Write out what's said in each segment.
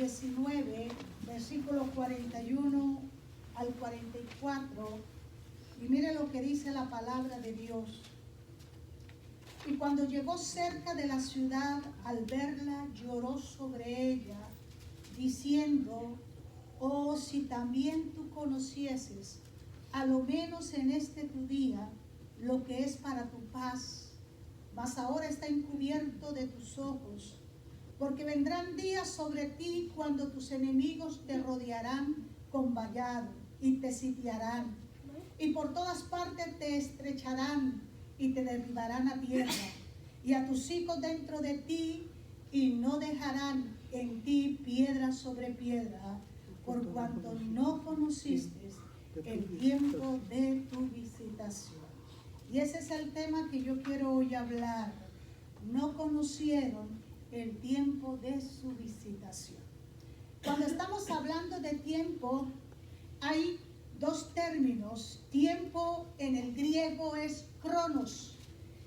19, versículos 41 al 44, y mire lo que dice la palabra de Dios. Y cuando llegó cerca de la ciudad, al verla, lloró sobre ella, diciendo: oh, si también tú conocieses, a lo menos en este tu día, lo que es para tu paz, mas ahora está encubierto de tus ojos, porque vendrán días sobre ti cuando tus enemigos te rodearán con vallado y te sitiarán, y por todas partes te estrecharán y te derribarán a tierra, y a tus hijos dentro de ti, y no dejarán en ti piedra sobre piedra, por cuanto no conociste el tiempo de tu visitación. Y ese es el tema que yo quiero hoy hablar. No conocieron el tiempo de su visitación. Cuando estamos hablando de tiempo, hay dos términos. Tiempo en el griego es cronos,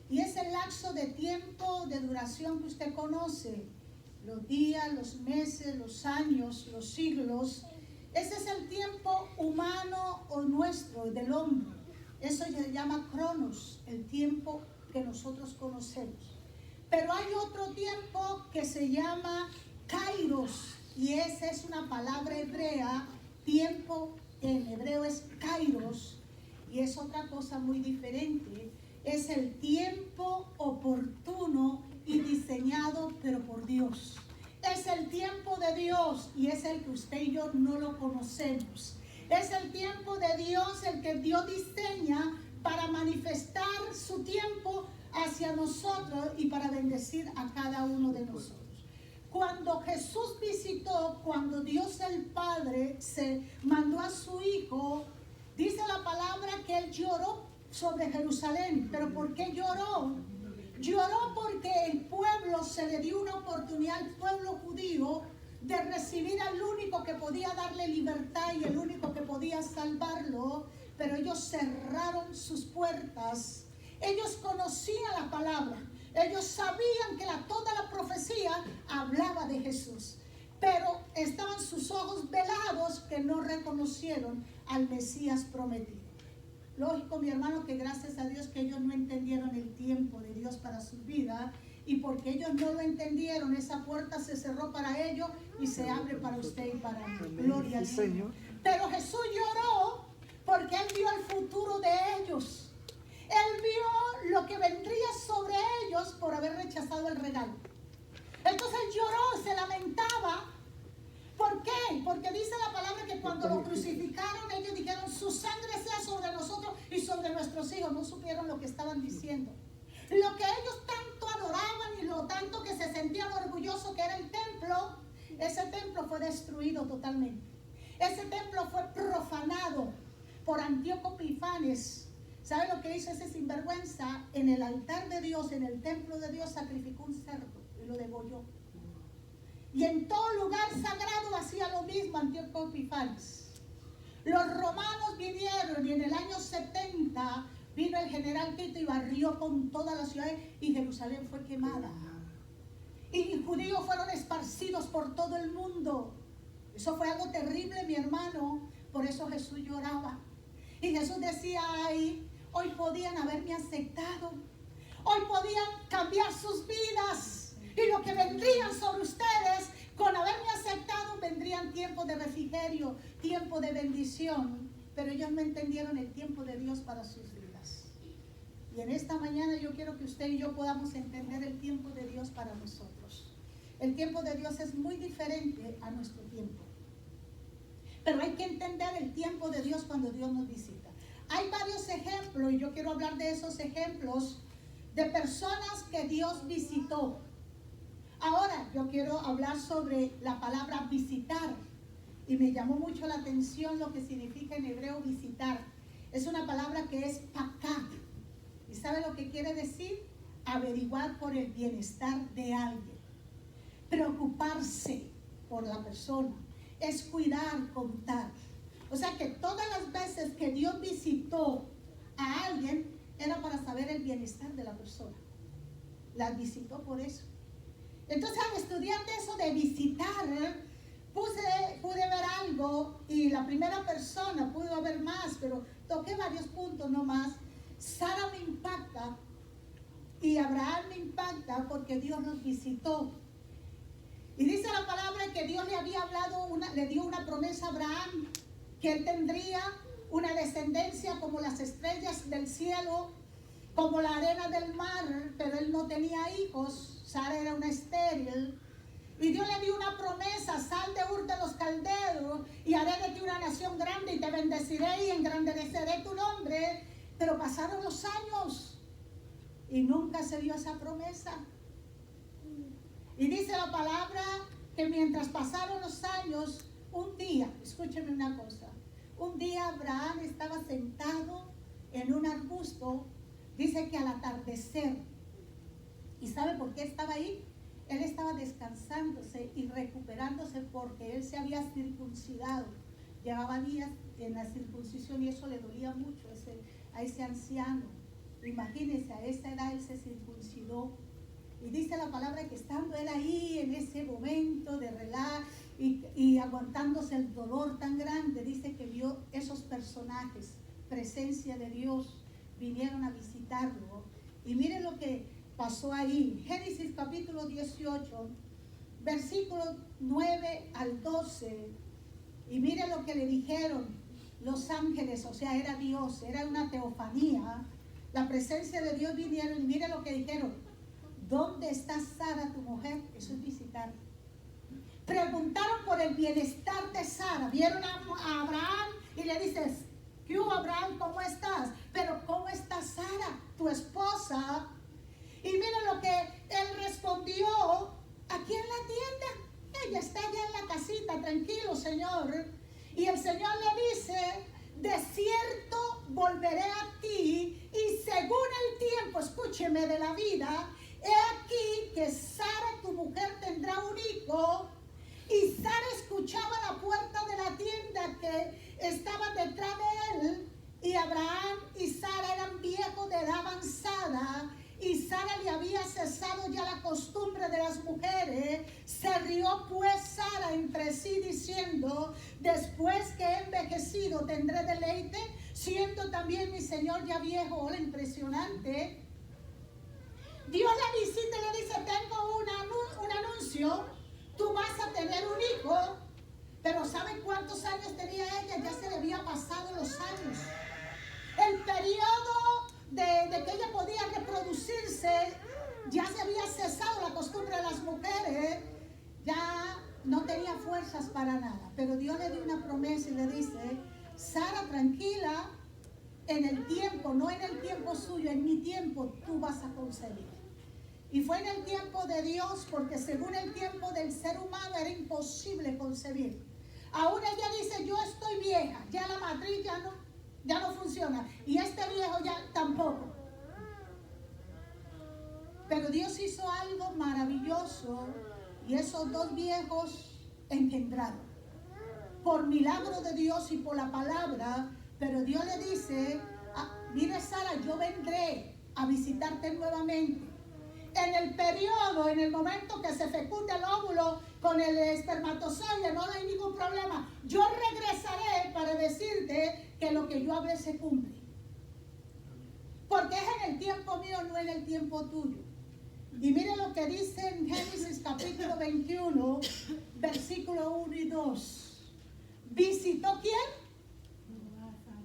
y es el lapso de tiempo de duración que usted conoce: los días, los meses, los años, los siglos. Ese es el tiempo humano o nuestro, del hombre. Eso se llama cronos, el tiempo que nosotros conocemos. Pero hay otro tiempo que se llama kairos, y esa es una palabra hebrea. Tiempo en hebreo es kairos, y es otra cosa muy diferente. Es el tiempo oportuno y diseñado, pero por Dios. Es el tiempo de Dios, y es el que usted y yo no lo conocemos. Es el tiempo de Dios, el que Dios diseña para manifestar su tiempo hacia nosotros y para bendecir a cada uno de nosotros. Cuando Jesús visitó, cuando Dios el Padre se mandó a su Hijo, dice la palabra que Él lloró sobre Jerusalén. ¿Pero por qué lloró? Lloró porque el pueblo, se le dio una oportunidad al pueblo judío de recibir al único que podía darle libertad y el único que podía salvarlo, pero ellos cerraron sus puertas. Ellos conocían la palabra, ellos sabían que toda la profecía hablaba de Jesús, pero estaban sus ojos velados, que no reconocieron al Mesías prometido. Lógico, mi hermano, que gracias a Dios que ellos no entendieron el tiempo de Dios para su vida, y porque ellos no lo entendieron, esa puerta se cerró para ellos y se abre para usted y para mí. Gloria al Señor. Pero Jesús lloró porque Él vio el futuro de ellos. Él vio lo que vendría sobre ellos por haber rechazado el regalo. Entonces Él lloró, se lamentaba. ¿Por qué? Porque dice la palabra que cuando lo crucificaron, ellos dijeron: su sangre sea sobre nosotros y sobre nuestros hijos. No supieron lo que estaban diciendo. Lo que ellos tanto adoraban y lo tanto que se sentían orgullosos que era el templo, ese templo fue destruido totalmente. Ese templo fue profanado por Antíoco Epifanes. ¿Sabe lo que hizo ese sinvergüenza? En el altar de Dios, en el templo de Dios, sacrificó un cerdo y lo degolló. Y en todo lugar sagrado hacía lo mismo Antíoco Epifanes. Los romanos vinieron, y en el año 70 vino el general Tito y barrió con toda la ciudad, y Jerusalén fue quemada. Y judíos fueron esparcidos por todo el mundo. Eso fue algo terrible, mi hermano. Por eso Jesús lloraba. Y Jesús decía: ay, hoy podían haberme aceptado. Hoy podían cambiar sus vidas. Y lo que vendrían sobre ustedes, con haberme aceptado, vendrían tiempos de refrigerio, tiempo de bendición. Pero ellos no entendieron el tiempo de Dios para sus vidas. Y en esta mañana yo quiero que usted y yo podamos entender el tiempo de Dios para nosotros. El tiempo de Dios es muy diferente a nuestro tiempo. Pero hay que entender el tiempo de Dios cuando Dios nos visita. Hay varios ejemplos, y yo quiero hablar de esos ejemplos de personas que Dios visitó. Ahora yo quiero hablar sobre la palabra visitar, y me llamó mucho la atención lo que significa en hebreo visitar. Es una palabra que es paká, y ¿sabe lo que quiere decir? Averiguar por el bienestar de alguien, preocuparse por la persona, es cuidar, contar. O sea que todas las veces que Dios visitó a alguien era para saber el bienestar de la persona. Las visitó por eso. Entonces, al estudiar de eso de visitar, persona, pudo haber más, pero toqué varios puntos nomás. Sara me impacta y Abraham me impacta porque Dios nos visitó. Y dice la palabra que Dios le había hablado, le dio una promesa a Abraham, que él tendría una descendencia como las estrellas del cielo, como la arena del mar, pero él no tenía hijos. Sara era una estéril. Y Dios le dio una promesa: sal de Ur de los Caldeos y haré de ti una nación grande y te bendeciré y engrandeceré tu nombre. Pero pasaron los años y nunca se dio esa promesa. Y dice la palabra que mientras pasaron los años, un día, escúcheme una cosa, un día Abraham estaba sentado en un arbusto, dice que al atardecer. ¿Y sabe por qué estaba ahí? Él estaba descansándose y recuperándose porque él se había circuncidado. Llevaba días en la circuncisión y eso le dolía mucho a ese anciano. Imagínense, a esa edad él se circuncidó. Y dice la palabra que estando él ahí en ese momento de relax y aguantándose el dolor tan grande, dice que vio esos personajes, presencia de Dios, vinieron a visitarlo. Y miren lo que pasó ahí. Génesis capítulo 18, versículos 9 al 12. Y miren lo que le dijeron los ángeles, o sea, era Dios, era una teofanía. La presencia de Dios vinieron y miren lo que dijeron: ¿dónde está Sara, tu mujer? Eso es visitar. Preguntaron por el bienestar de Sara. Vieron a Abraham y le dices: ¿qué hubo, Abraham? ¿Cómo estás? Pero ¿cómo está Sara, tu esposa? Y miren lo que él respondió: aquí en la tienda. Ella está allá en la casita, tranquilo, Señor. Y el Señor le dice: de cierto volveré a ti y según el tiempo, escúcheme, de la vida, he aquí que Sara, tu mujer, tendrá un hijo. Y Sara escuchaba la puerta de la tienda que estaba detrás de él. Y Abraham y Sara eran viejos de edad avanzada. Y Sara le había cesado ya la costumbre de las mujeres. Se rió pues Sara entre sí diciendo: después que he envejecido tendré deleite, siendo también mi señor ya viejo. Hola, impresionante. Dios la visita y le dice: tengo un anuncio, tú vas a tener un hijo. Pero ¿saben cuántos años tenía ella? Ya se le había pasado los años. El periodo de que ella podía reproducirse, ya se había cesado la costumbre de las mujeres, ya no tenía fuerzas para nada. Pero Dios le dio una promesa y le dice: Sara, tranquila, en el tiempo, no en el tiempo suyo, en mi tiempo tú vas a concebir. Y fue en el tiempo de Dios, porque según el tiempo del ser humano era imposible concebir. Aún ella dice: yo estoy vieja, ya la matriz ya no funciona, y este viejo ya tampoco. Pero Dios hizo algo maravilloso, y esos dos viejos engendraron por milagro de Dios y por la palabra. Pero Dios le dice: mire, Sara, yo vendré a visitarte nuevamente. En el periodo, en el momento que se fecunda el óvulo con el espermatozoide, no hay ningún problema. Yo regresaré para decirte que lo que yo hablé se cumple. Porque es en el tiempo mío, no en el tiempo tuyo. Y mire lo que dice en Génesis capítulo 21, versículo 1 y 2. ¿Visitó quién?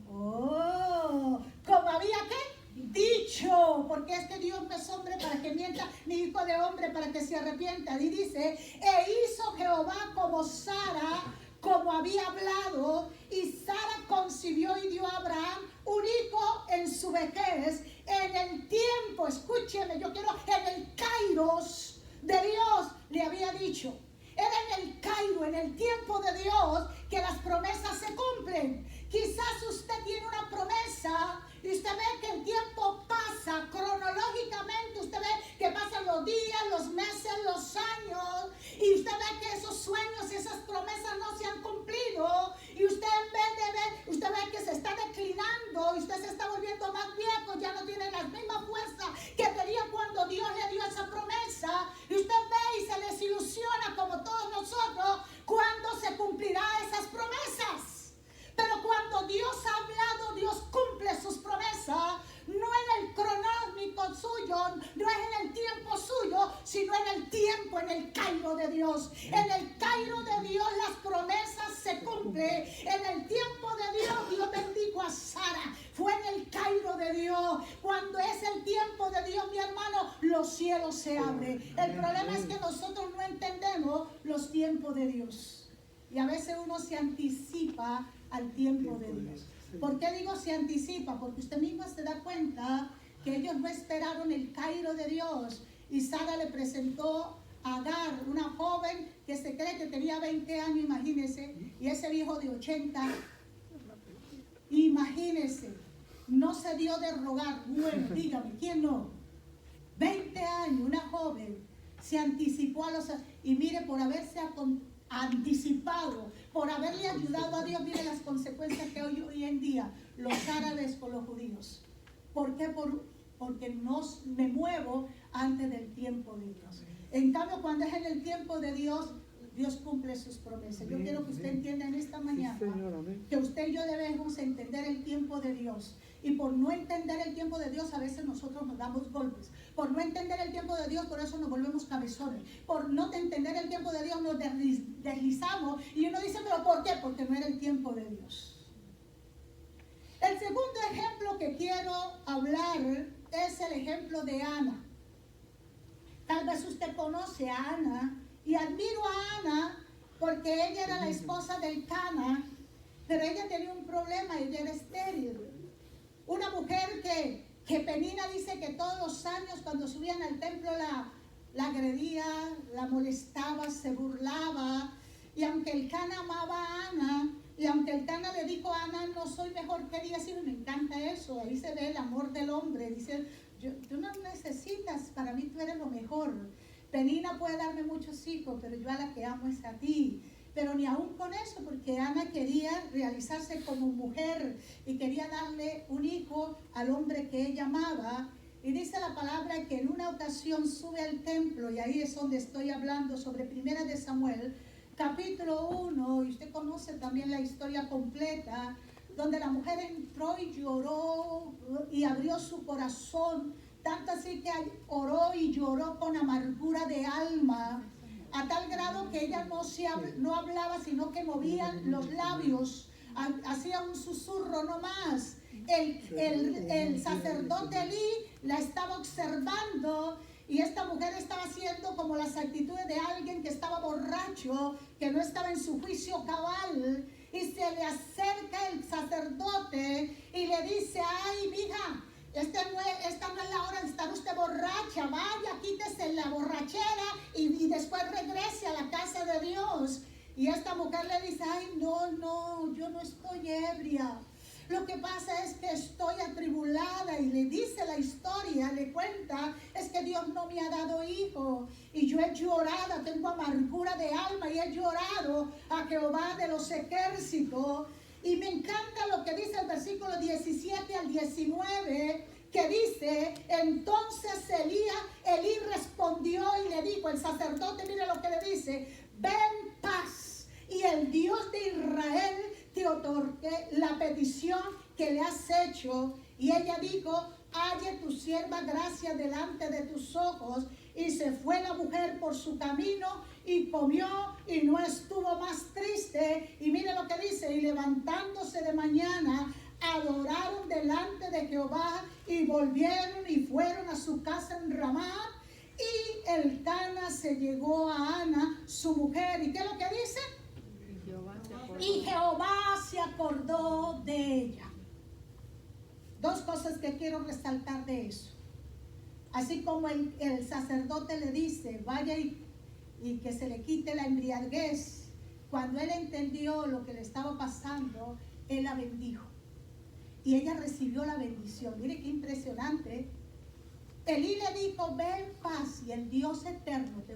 Oh, como había ¿qué? Dicho, porque es que Dios no es hombre para que mienta, ni hijo de hombre para que se arrepienta. Y dice: e hizo Jehová como Sara, como había hablado, y Sara concibió y dio a Abraham un hijo en su vejez, en el tiempo, escúcheme, yo quiero, en el kairos de Dios le había dicho. Era en el Cairo, en el tiempo de Dios, que las promesas se cumplen. Quizás usted tiene una promesa y usted ve que el tiempo pasa cronológicamente. Usted ve que pasan los días, los meses, los años, y usted ve que esos sueños y esas promesas no se han cumplido. Y usted, en vez de ver, usted ve que se está declinando y usted se está volviendo más viejo, ya no tiene la misma fuerza que tenía cuando Dios le dio esa promesa. Y usted ve y se desilusiona, como todos nosotros, cuando se cumplirá esas promesas. Pero cuando cumple. En el tiempo de Dios, Dios bendijo a Sara. Fue en el Cairo de Dios. Cuando es el tiempo de Dios, mi hermano, los cielos se abren. El problema es que nosotros no entendemos los tiempos de Dios. Y a veces uno se anticipa al tiempo de Dios. ¿Por qué digo se anticipa? Porque usted mismo se da cuenta que ellos no esperaron el Cairo de Dios. Y Sara le presentó a Agar, una joven que se cree que tenía 20 años, imagínese, y ese viejo de 80. Imagínese, no se dio de rogar. Bueno, dígame, ¿quién no? 20 años, una joven, se anticipó a los... Y mire, por haberse anticipado, por haberle ayudado a Dios, mire las consecuencias que hoy en día los árabes con los judíos. ¿Por qué? Porque no me muevo antes del tiempo de Dios. En cambio, cuando es en el tiempo de Dios, Dios cumple sus promesas. Yo quiero que usted entienda en esta mañana que usted y yo debemos entender el tiempo de Dios. Y por no entender el tiempo de Dios, a veces nosotros nos damos golpes. Por no entender el tiempo de Dios, por eso nos volvemos cabezones. Por no entender el tiempo de Dios, nos deslizamos. Y uno dice, ¿pero por qué? Porque no era el tiempo de Dios. El segundo ejemplo que quiero hablar es el ejemplo de Ana. Tal vez usted conoce a Ana. Y admiro a Ana porque ella era la esposa del Cana, pero ella tenía un problema, ella era estéril. Una mujer que Penina dice que todos los años cuando subían al templo la agredía, la molestaba, se burlaba. Y aunque el Cana amaba a Ana, y aunque el Cana le dijo a Ana, no soy mejor que ella, sí, me encanta eso, ahí se ve el amor del hombre. Dice, tú no necesitas, para mí tú eres lo mejor. Penina puede darme muchos hijos, pero yo a la que amo es a ti. Pero ni aún con eso, porque Ana quería realizarse como mujer y quería darle un hijo al hombre que ella amaba. Y dice la palabra que en una ocasión sube al templo, y ahí es donde estoy hablando sobre 1 de Samuel, capítulo 1, y usted conoce también la historia completa, donde la mujer entró y lloró y abrió su corazón. Tanto así que oró y lloró con amargura de alma, a tal grado que ella no hablaba, sino que movía los labios, hacía un susurro no más. El sacerdote Elí la estaba observando y esta mujer estaba haciendo como las actitudes de alguien que estaba borracho, que no estaba en su juicio cabal. Y se le acerca el sacerdote y le dice, ay, mija, esta no es la hora de estar usted borracha, vaya, quítese la borrachera y después regrese a la casa de Dios. Y esta mujer le dice, ay, no, yo no estoy ebria. Lo que pasa es que estoy atribulada, y le dice la historia, le cuenta, es que Dios no me ha dado hijo. Y yo he llorado, tengo amargura de alma y he llorado a Jehová de los ejércitos. Y me encanta lo que dice el versículo 17 al 19, que dice, entonces Elí respondió y le dijo, el sacerdote, mire lo que le dice, ven paz, y el Dios de Israel te otorgue la petición que le has hecho. Y ella dijo, halle tu sierva gracia delante de tus ojos. Y se fue la mujer por su camino y comió y no estuvo más triste. Y mire lo que dice, y levantándose de mañana, adoraron delante de Jehová y volvieron y fueron a su casa en Ramá. Y el Cana se llegó a Ana, su mujer. ¿Y qué es lo que dice? Y Jehová se acordó de ella. Dos cosas que quiero resaltar de eso. Así como el sacerdote le dice, vaya y que se le quite la embriaguez. Cuando él entendió lo que le estaba pasando, él la bendijo. Y ella recibió la bendición. Mire qué impresionante. Elí le dijo, ven paz, y el Dios eterno te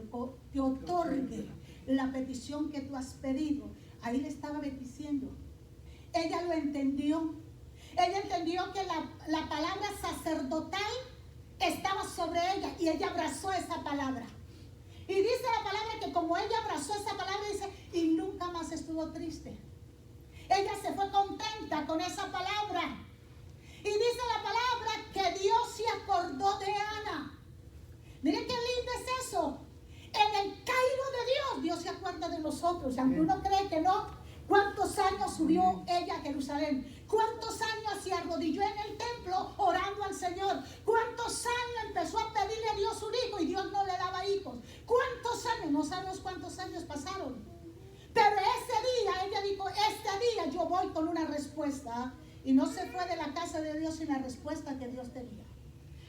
otorgue la petición que tú has pedido. Ahí le estaba bendiciendo. Ella lo entendió. Ella entendió que la palabra sacerdotal estaba sobre ella y ella abrazó esa palabra. Y dice la palabra que como ella abrazó esa palabra, dice, y nunca más estuvo triste. Ella se fue contenta con esa palabra. Y dice la palabra que Dios se acordó de Ana. Mire qué lindo es eso. En el Cairo de Dios, Dios se acuerda de nosotros. Aunque uno cree que no, ¿cuánto ¿Cuántos años subió ella a Jerusalén? ¿Cuántos años se arrodilló en el templo orando al Señor? ¿Cuántos años empezó a pedirle a Dios un hijo y Dios no le daba hijos? ¿Cuántos años? No sabemos cuántos años pasaron. Pero ese día ella dijo, este día yo voy con una respuesta. Y no se fue de la casa de Dios sin la respuesta que Dios tenía.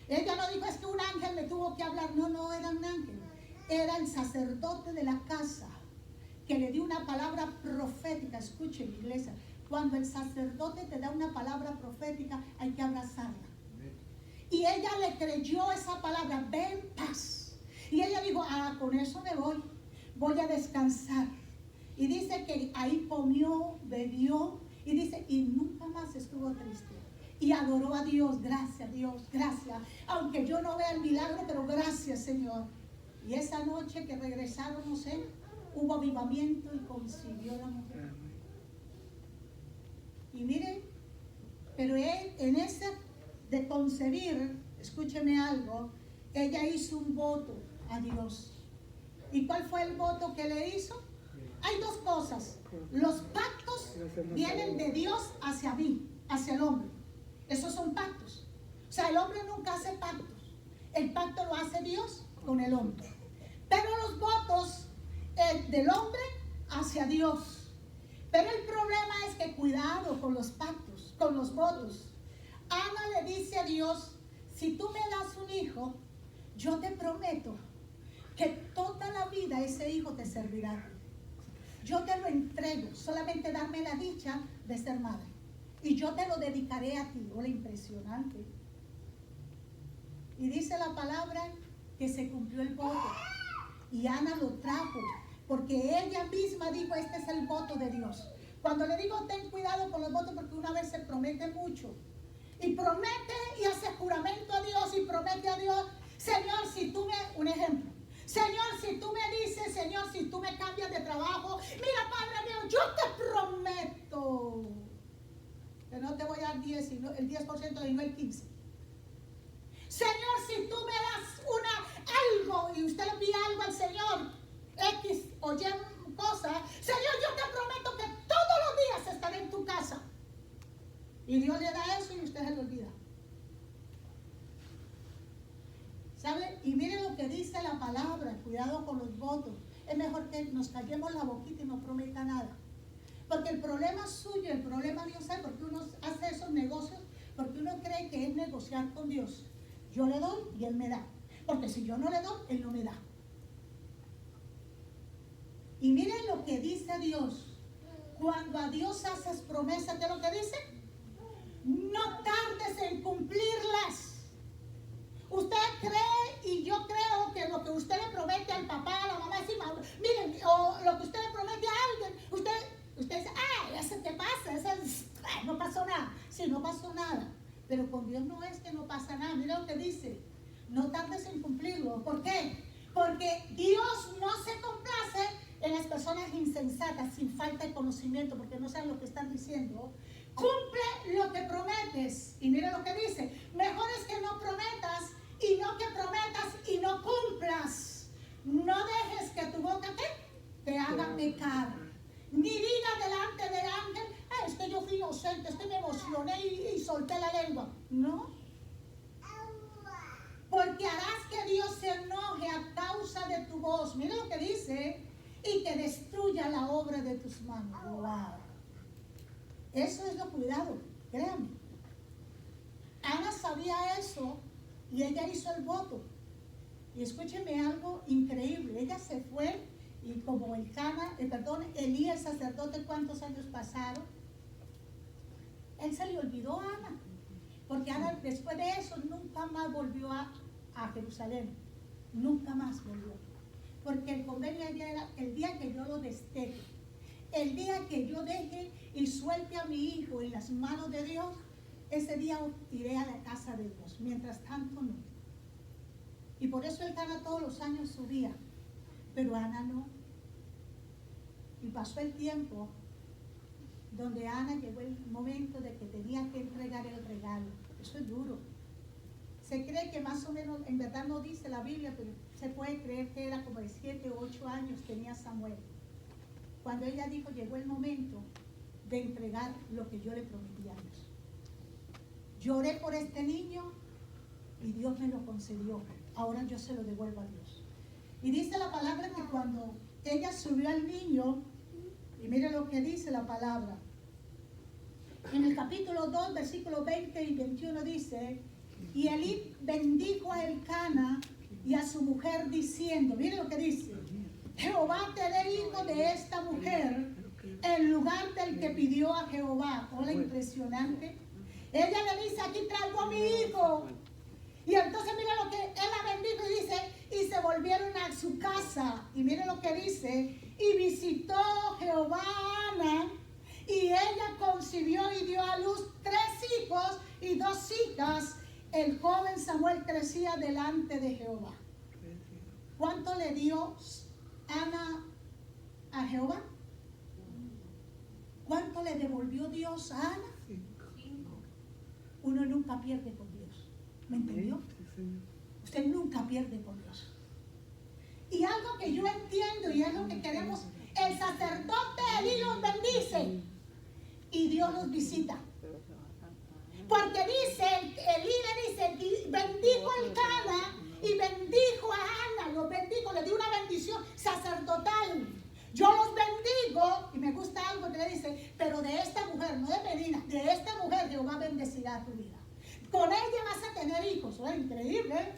Ella no dijo, es que un ángel me tuvo que hablar. No, no era un ángel. Era el sacerdote de la casa que le dio una palabra profética. Escuchen, iglesia, cuando el sacerdote te da una palabra profética, hay que abrazarla. Y ella le creyó esa palabra, ve en paz. Y ella dijo, con eso me voy a descansar. Y dice que ahí comió, bebió, y dice, y nunca más estuvo triste. Y adoró a Dios, gracias Dios, gracias. Aunque yo no vea el milagro, pero gracias Señor. Y esa noche que regresaron, no sé, hubo avivamiento y concibió la mujer. Y miren, pero él, en ese de concebir, escúcheme algo, ella hizo un voto a Dios. ¿Y cuál fue el voto que le hizo? Hay dos cosas. Los pactos vienen de Dios hacia mí, hacia el hombre. Esos son pactos. O sea, el hombre nunca hace pactos. El pacto lo hace Dios con el hombre. Pero los votos del hombre hacia Dios. Pero el problema es que cuidado con los pactos, con los votos. Ana le dice a Dios, si tú me das un hijo, yo te prometo que toda la vida ese hijo te servirá. Yo te lo entrego, solamente darme la dicha de ser madre. Y yo te lo dedicaré a ti. Hola, impresionante. Y dice la palabra que se cumplió el voto. Y Ana lo trajo, porque ella misma dijo, este es el voto de Dios. Cuando le digo, ten cuidado con los votos, porque una vez se promete mucho. Y promete y hace juramento a Dios y promete a Dios, Señor, si tú un ejemplo. Señor, si tú me dices, Señor, si tú me cambias de trabajo, mira, Padre mío, yo te prometo que no te voy a dar el 10% y no el 15%. Señor, si tú me das algo y usted le envía algo al Señor, X o Y cosa, Señor, yo te prometo que todos los días estaré en tu casa. Y Dios le da eso y usted se lo olvida. ¿Sabe? Y miren lo que dice la palabra, cuidado con los votos. Es mejor que nos callemos la boquita y no prometa nada. Porque el problema suyo, el problema mío, ¿sabe por qué uno hace esos negocios? Porque uno cree que es negociar con Dios. Yo le doy y Él me da. Porque si yo no le doy, Él no me da. Y miren lo que dice Dios. Cuando a Dios haces promesas, ¿qué es lo que dice? No tardes en cumplirlas. Usted cree y yo creo que lo que usted le promete al papá, a la mamá, sí, miren, o lo que usted le promete a alguien, usted dice, ese te pasa, no pasó nada. Sí, no pasó nada. Pero con Dios no es que no pasa nada. Mira lo que dice, no tardes en cumplirlo. ¿Por qué? Porque Dios no se complace en las personas insensatas, sin falta de conocimiento, porque no saben lo que están diciendo. Cumple lo que prometes. Y mira lo que dice, mejor es que no prometas y no que prometas y no cumplas. No dejes que tu boca te haga pecar. Ni diga delante del ángel, es que yo fui inocente, es que me emocioné y solté la lengua. No. Porque harás que Dios se enoje a causa de tu voz. Mira lo que dice, y que destruya la obra de tus manos. Wow. Eso es lo cuidado, créanme. Ana sabía eso y ella hizo el voto. Y escúcheme algo increíble. Ella se fue y como Elí, el sacerdote, ¿cuántos años pasaron? Él se le olvidó a Ana. Porque Ana después de eso nunca más volvió a Jerusalén. Nunca más volvió. Porque el convenio era el día que yo lo desteje. El día que yo deje y suelte a mi hijo en las manos de Dios, ese día iré a la casa de Dios. Mientras tanto, no. Y por eso el Cana todos los años subía, pero Ana no. Y pasó el tiempo donde Ana llegó el momento de que tenía que entregar el regalo. Eso es duro. Se cree que más o menos, en verdad no dice la Biblia, pero se puede creer que era como de 7 o 8 años tenía Samuel. Cuando ella dijo, llegó el momento de entregar lo que yo le prometí a Dios. Lloré por este niño y Dios me lo concedió. Ahora yo se lo devuelvo a Dios. Y dice la palabra que cuando ella subió al niño, y mire lo que dice la palabra. En el capítulo 2, versículos 20 y 21 dice, y Elí bendijo a Elcana y a su mujer diciendo, mire lo que dice, Jehová te dé hijo de esta mujer en lugar del que pidió a Jehová. Hola, impresionante. Ella le dice, aquí traigo a mi hijo. Y entonces mire lo que él la bendijo y dice, y se volvieron a su casa. Y mire lo que dice, y visitó Jehová a Ana, y ella concibió y dio a luz 3 hijos y 2 hijas. El joven Samuel crecía delante de Jehová. ¿Cuánto le dio Ana a Jehová? ¿Cuánto le devolvió Dios a Ana? 5. Uno nunca pierde con Dios. ¿Me entendió? Usted nunca pierde con Dios. Y algo que yo entiendo y es lo que queremos, el sacerdote Elí los bendice y Dios los visita. Porque dice, Elí le dice, bendijo a Elcana y bendijo a Ana, los bendijo, le dio una bendición sacerdotal. Yo los bendigo, y me gusta algo que le dice, pero de esta mujer, no de Medina, de esta mujer Jehová bendecirá tu vida. Con ella vas a tener hijos, ¿no? Increíble.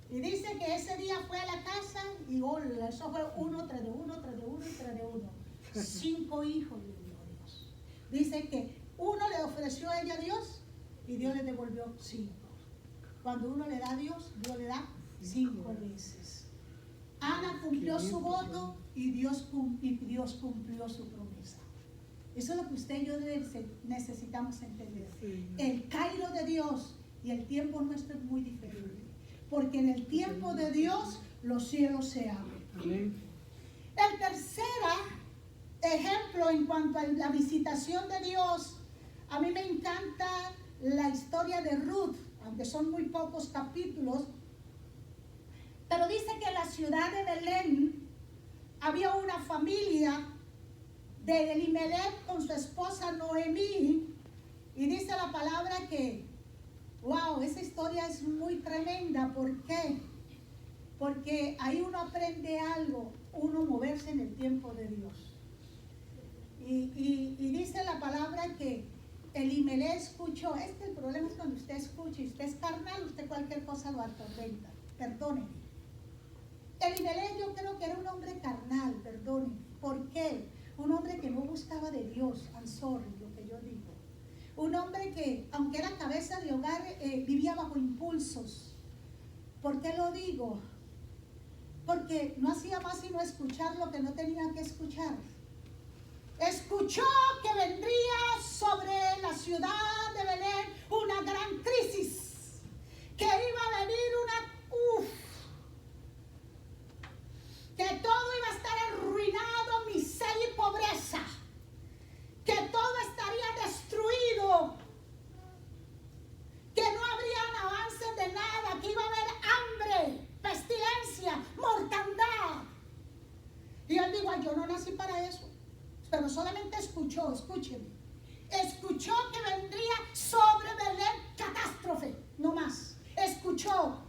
Y dice que ese día fue a la casa y eso fue 1, 3 de 1, 3 de 1 y 3 de 1. 5 hijos le dio Dios. Dice que uno le ofreció a ella a Dios y Dios le devolvió 5. Cuando uno le da a Dios, Dios le da 5 veces. Ana cumplió su voto y Dios cumplió su promesa. Eso es lo que usted y yo necesitamos entender. El cairo de Dios y el tiempo nuestro es muy diferente. Porque en el tiempo de Dios los cielos se abren. El tercer ejemplo en cuanto a la visitación de Dios, a mí me encanta la historia de Ruth, aunque son muy pocos capítulos, pero dice que en la ciudad de Belén había una familia de Elimelech con su esposa Noemí, y dice la palabra que, wow, esa historia es muy tremenda. ¿Por qué? Porque ahí uno aprende algo, uno moverse en el tiempo de Dios. Y dice la palabra que Elimelech escuchó. El problema es cuando usted escucha y usted es carnal, usted cualquier cosa lo atormenta. Perdóneme. Elimelech yo creo que era un hombre carnal, perdóneme. ¿Por qué? Un hombre que no buscaba de Dios, I'm sorry, lo que yo digo. Un hombre que, aunque era cabeza de hogar, vivía bajo impulsos. ¿Por qué lo digo? Porque no hacía más sino escuchar lo que no tenía que escuchar. Escuchó que vendría sobre la ciudad de Belén una gran crisis, que iba a venir que todo iba a estar arruinado, miseria y pobreza, que todo estaría destruido, que no habrían avances de nada, que iba a haber hambre, pestilencia, mortandad. Y él dijo, yo no nací para eso. Pero solamente escuchó, escúcheme, escuchó que vendría sobre Belén catástrofe, no más. Escuchó.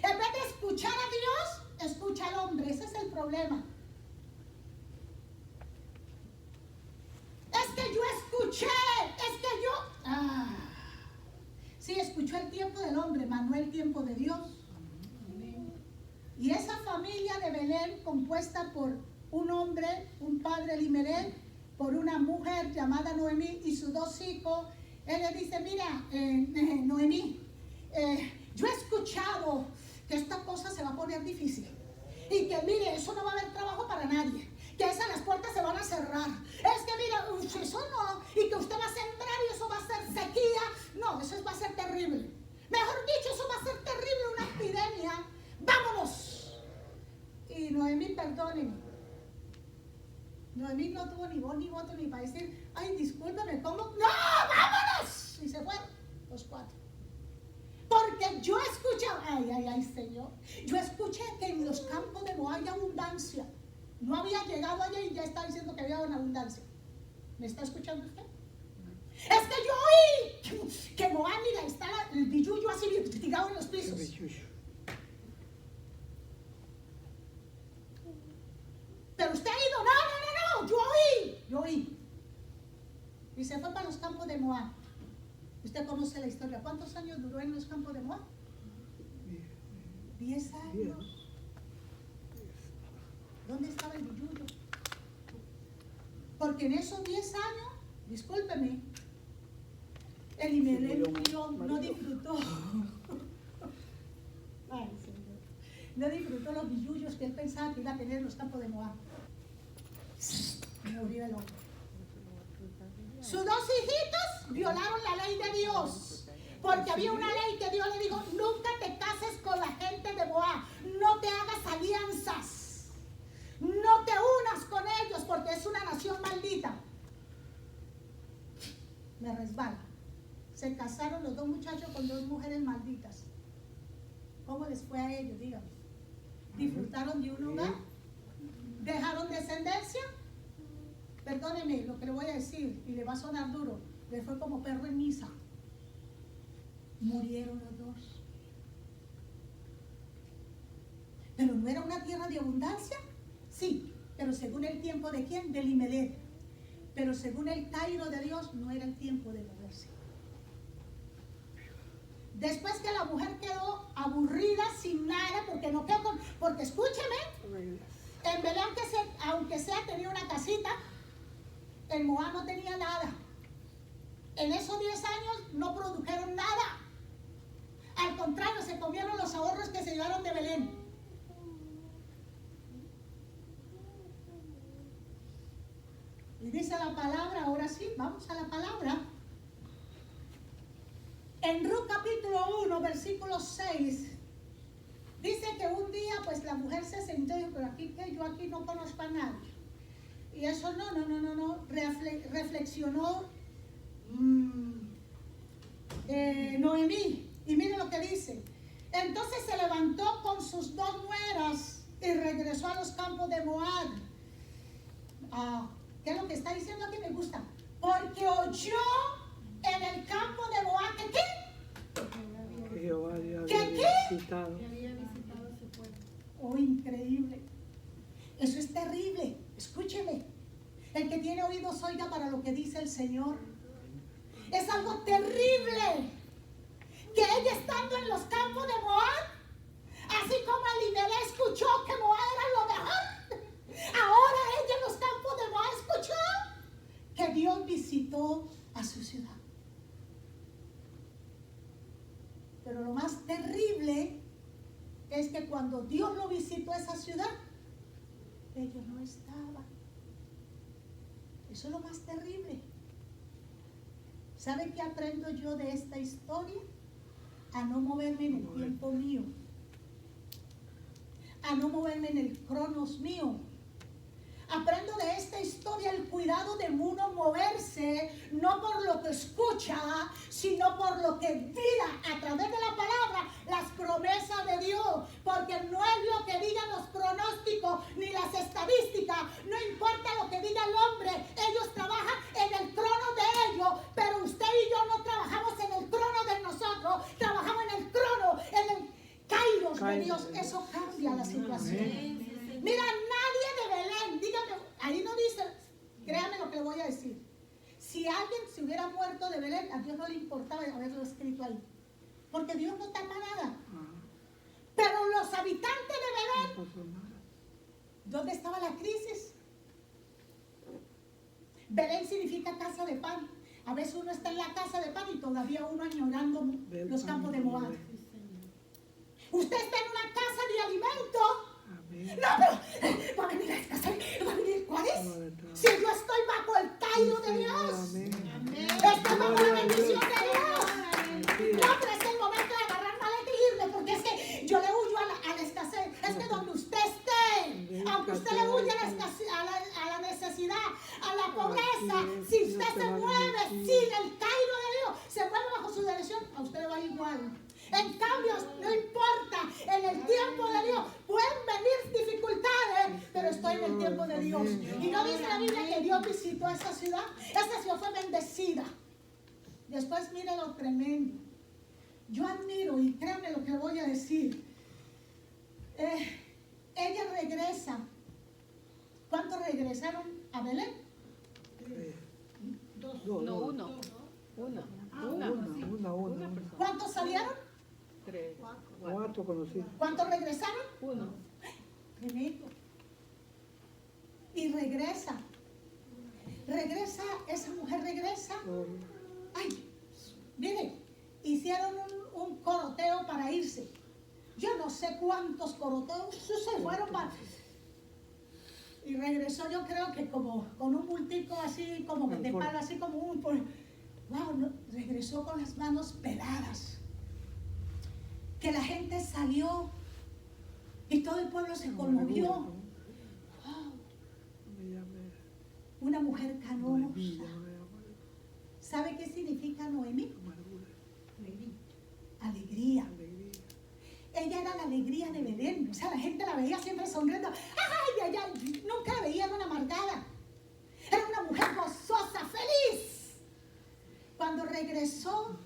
En vez de escuchar a Dios, escucha al hombre. Ese es el problema. Es que yo escuché, sí, escuchó el tiempo del hombre, mas no el tiempo de Dios. Y esa familia de Belén, compuesta por un hombre, un padre Elimelech, por una mujer llamada Noemí y sus 2 hijos, él le dice, mira, Noemí, yo he escuchado que esta cosa se va a poner difícil y que mire, eso no va a haber trabajo para nadie, que esas las puertas se van a cerrar, es que mira, eso no, y que usted va a sembrar y eso va a ser sequía, no, eso va a ser terrible, mejor dicho, eso va a ser terrible, una epidemia, vámonos. Y Noemí, perdónenme, Noemí no tuvo ni voz ni voto ni para decir, ay, discúlpame, ¿cómo? ¡No, vámonos! Y se fueron los 4. Porque yo escuché, ay, Señor, yo escuché que en los campos de Moab hay abundancia. No había llegado allá y ya está diciendo que había una abundancia. ¿Me está escuchando usted? Es que yo oí que Moab, mira, está el billullo así tirado en los pisos. Pero usted ha ido, no, yo oí. Y se fue para los campos de Moab. Usted conoce la historia. ¿Cuántos años duró en los campos de Moab? 10 años. ¿Dónde estaba el billullo? Porque en esos 10 años, discúlpeme, Elimelech no disfrutó. Ay, Señor. No disfrutó los billullos que él pensaba que iba a tener en los campos de Moab. Murió el hombre. Sus 2 hijitos violaron la ley de Dios. Porque había una ley que Dios le dijo: nunca te cases con la gente de Moab. No te hagas alianzas. No te unas con ellos porque es una nación maldita. Me resbala. Se casaron los 2 muchachos con 2 mujeres malditas. ¿Cómo les fue a ellos? Díganme. ¿Disfrutaron de un lugar? ¿Dejaron descendencia? Perdóneme lo que le voy a decir y le va a sonar duro. Le fue como perro en misa. Murieron los 2. ¿Pero no era una tierra de abundancia? Sí, pero según el tiempo de ¿quién? De Elimelech. Pero según el Cairo de Dios, no era el tiempo de moverse. Después que la mujer quedó aburrida, sin nada, porque no quedó con... Porque escúcheme, en Belén, aunque sea tenía una casita, en Moab no tenía nada. En esos 10 años no produjeron nada. Al contrario, se comieron los ahorros que se llevaron de Belén. Y dice la palabra, ahora sí, vamos a la palabra. En Ruth capítulo 1, versículo 6, dice que un día pues la mujer se sentó y dijo: pero aquí que yo aquí no conozco a nadie. Y eso no, reflexionó Noemí. Y mire lo que dice. Entonces se levantó con sus 2 nueras y regresó a los campos de Moab. ¿Qué es lo que está diciendo aquí? Me gusta. Porque oyó en el campo de Moab que ¿qué? Jehová había visitado. Oh, increíble. Eso es terrible. Escúcheme. El que tiene oídos oiga para lo que dice el Señor. Es algo terrible que ella, estando en los campos de Moab, así como Elimelech escuchó que Moab era lo mejor, ahora ella en los campos de Moab escuchó que Dios visitó a su ciudad. Pero lo más terrible es que cuando Dios lo visitó a esa ciudad, ellos no estaban. Eso es lo más terrible. ¿Sabe qué aprendo yo de esta historia? A no moverme en el tiempo mío. A no moverme en el cronos mío. Aprendo de esta historia el cuidado de uno moverse, no por lo que escucha, sino por lo que mira a través de la palabra, las promesas de Dios. Porque no es lo que digan los pronósticos ni las estadísticas, no importa lo que diga el hombre, ellos trabajan en el trono de ellos, pero usted y yo no trabajamos en el trono de nosotros, trabajamos en el trono, en el Kairos de Dios. Eso cambia la situación. Mira, nadie de Belén, dígame, ahí no dice, créame lo que le voy a decir. Si alguien se hubiera muerto de Belén, a Dios no le importaba haberlo escrito ahí. Porque Dios no tapa nada. Pero los habitantes de Belén, ¿dónde estaba la crisis? Belén significa casa de pan. A veces uno está en la casa de pan y todavía uno añorando los campos de Moab. Usted está en una casa de alimento. No, pero va a venir la escasez, va a venir ¿cuál es? Si yo estoy bajo el Cairo de Dios, estoy bajo la bendición de Dios. No, pero es el momento de agarrar maleta y irme, porque es que yo le huyo a la escasez. Es que donde usted esté, aunque usted le huya a la necesidad, a la pobreza, si usted se mueve sin el Cairo de Dios, se mueve bajo su dirección, a usted le va igual. En cambio, no importa, en el tiempo de Dios pueden venir dificultades, pero estoy en el tiempo de Dios. Y no dice la Biblia que Dios visitó a esa ciudad. Esa ciudad fue bendecida. Después mire lo tremendo. Yo admiro, y créanme lo que voy a decir. Ella regresa. ¿Cuántos regresaron a Belén? Una. ¿Cuántos salieron? 3, 4 conocidos. ¿Cuántos regresaron? 1. Tremendo. Y regresa. Regresa, esa mujer regresa. Ay, mire, hicieron un coroteo para irse. Yo no sé cuántos coroteos se fueron para... Y regresó, yo creo que como con un bultico así, como de palo, así como un... Wow, no, regresó con las manos peladas. Que la gente salió y todo el pueblo se conmovió. Wow. Una mujer canosa. ¿Sabe qué significa Noemí? Alegría. Ella era la alegría de Belén. O sea, la gente la veía siempre sonriendo. ¡Ay, ay, ay! Nunca la veía una amargada. Era una mujer gozosa, feliz. Cuando regresó,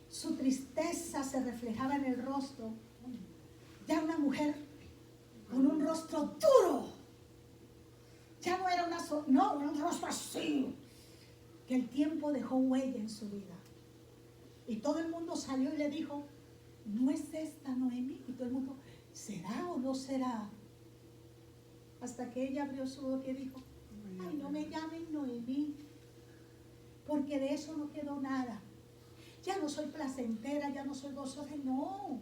su tristeza se reflejaba en el rostro. Ya una mujer con un rostro duro. Ya no era un rostro así. Que el tiempo dejó huella en su vida. Y todo el mundo salió y le dijo, ¿no es esta Noemí? Y todo el mundo, ¿será o no será? Hasta que ella abrió su boca y dijo, ay, no me llamen Noemí, porque de eso no quedó nada. Ya no soy placentera, ya no soy gozosa. No,